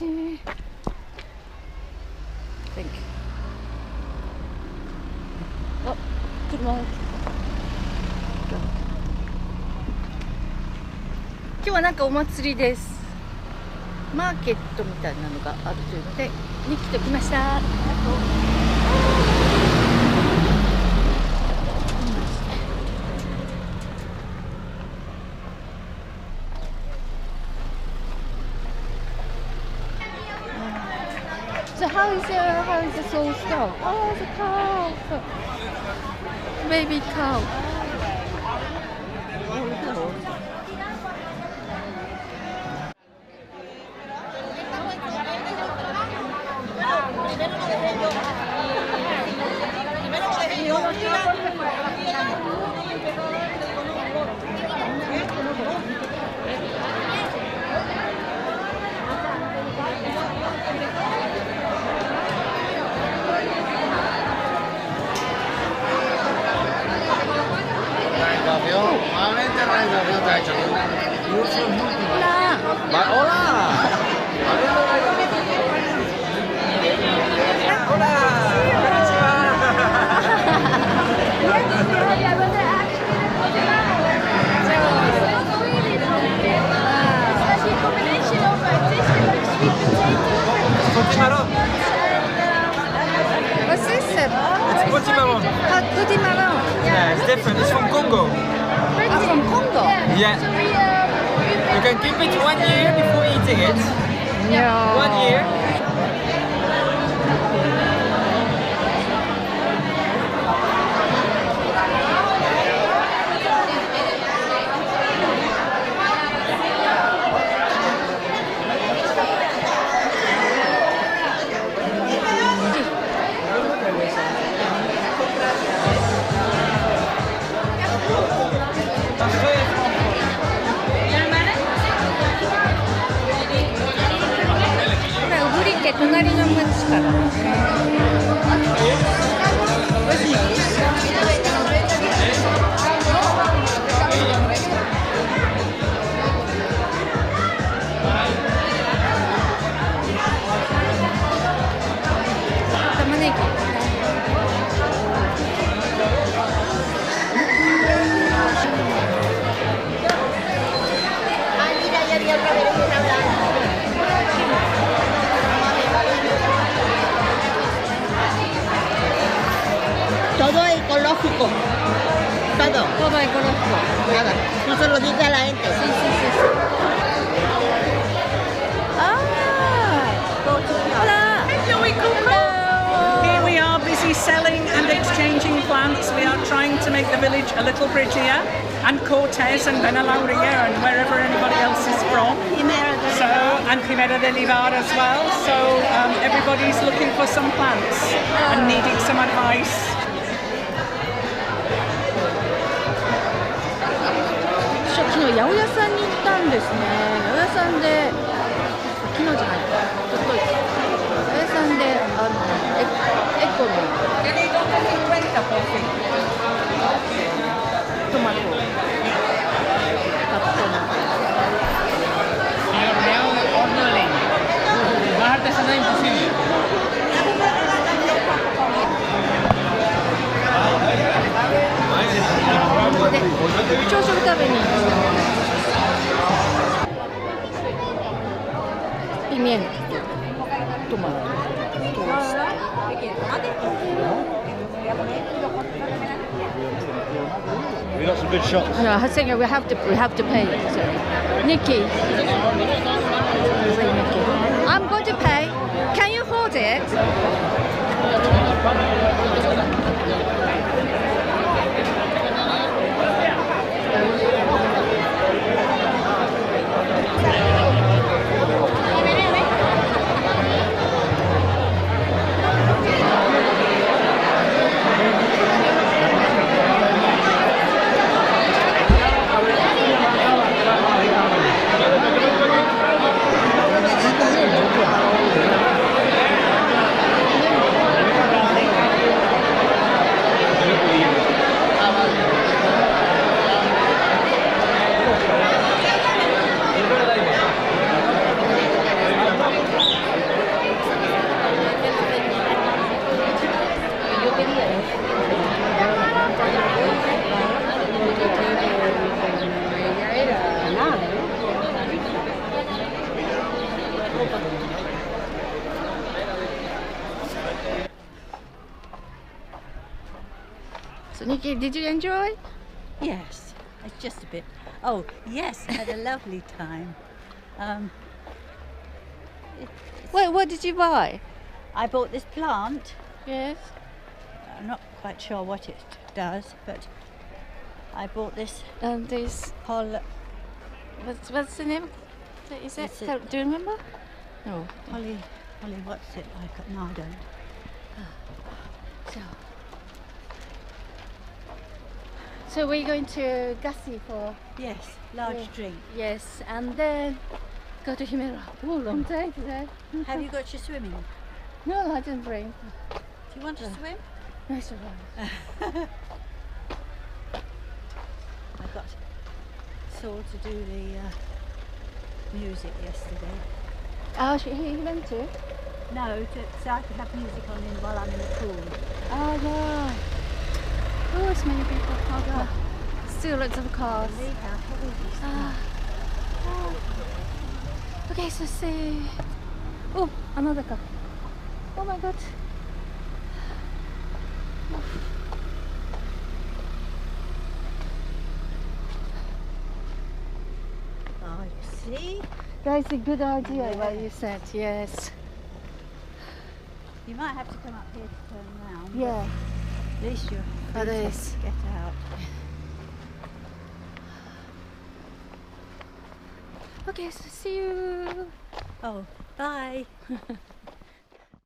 Okay. Thank you. あ、車。今日はなんかお祭りです。マーケットみたいなのがあるというので、ニッキと来ました。So how is the soul stuff? Oh, the cow, baby cow. What's this? It's potimarron. Potimarron. Yeah, it's different. It's from Congo. From Congo? Yeah. You can keep it 1 year before eating it. No. 1 year.隣の町から。玉ねぎ。Todo ecológico, todo. Todo ecológico. Nada, no se lo dice a la gente. Sí, sí, sí, sí. Ah, hola. Hello. Here we are busy selling and exchanging plants. We are trying to make the village a little prettier, and Cortes and Benalauria and wherever anybody else is from. So, and Quimera de Livar as well. So everybody's looking for some plants and needing some advice. 昨日八百屋さんに行ったんですね。八百屋さんで昨日じゃないか、ちょっと八百屋さんでエコのトマトを買ってで朝食食べにピメントマトトースト。We got some good shots. No, I think we have to pay. So. Nikki, I'm going to pay. Can you hold it? So Nikki, did you enjoy? Yes, it's just a bit. Oh, yes, I had a lovely time. What did you buy? I bought this plant. Yes. I'm not quite sure what it does, but I bought this And this, what's the name? Is it? It's a- Do you remember? No. Holly, what's it like? No, I don't. So we're going to Gassi for Yes, large drink. yes, and then go to Himera. Oh, long day today. Have you got your swimming? No, I didn't bring. Do you want to swim? No, it's alright. I got Saul to do the music yesterday. Oh, he went to? No, so I could have music on in while I'm in the pool. Oh, right. Oh, it's many people. Oh, God. Still lots of cars. See how heavy this is. Okay, so see. Oh, another car. Oh my God. Oh, you see? That's a good idea what you said, yes. You might have to come up here to turn round. Yeah. At least you're free It to is. get out. Okay, so see you. Oh, bye.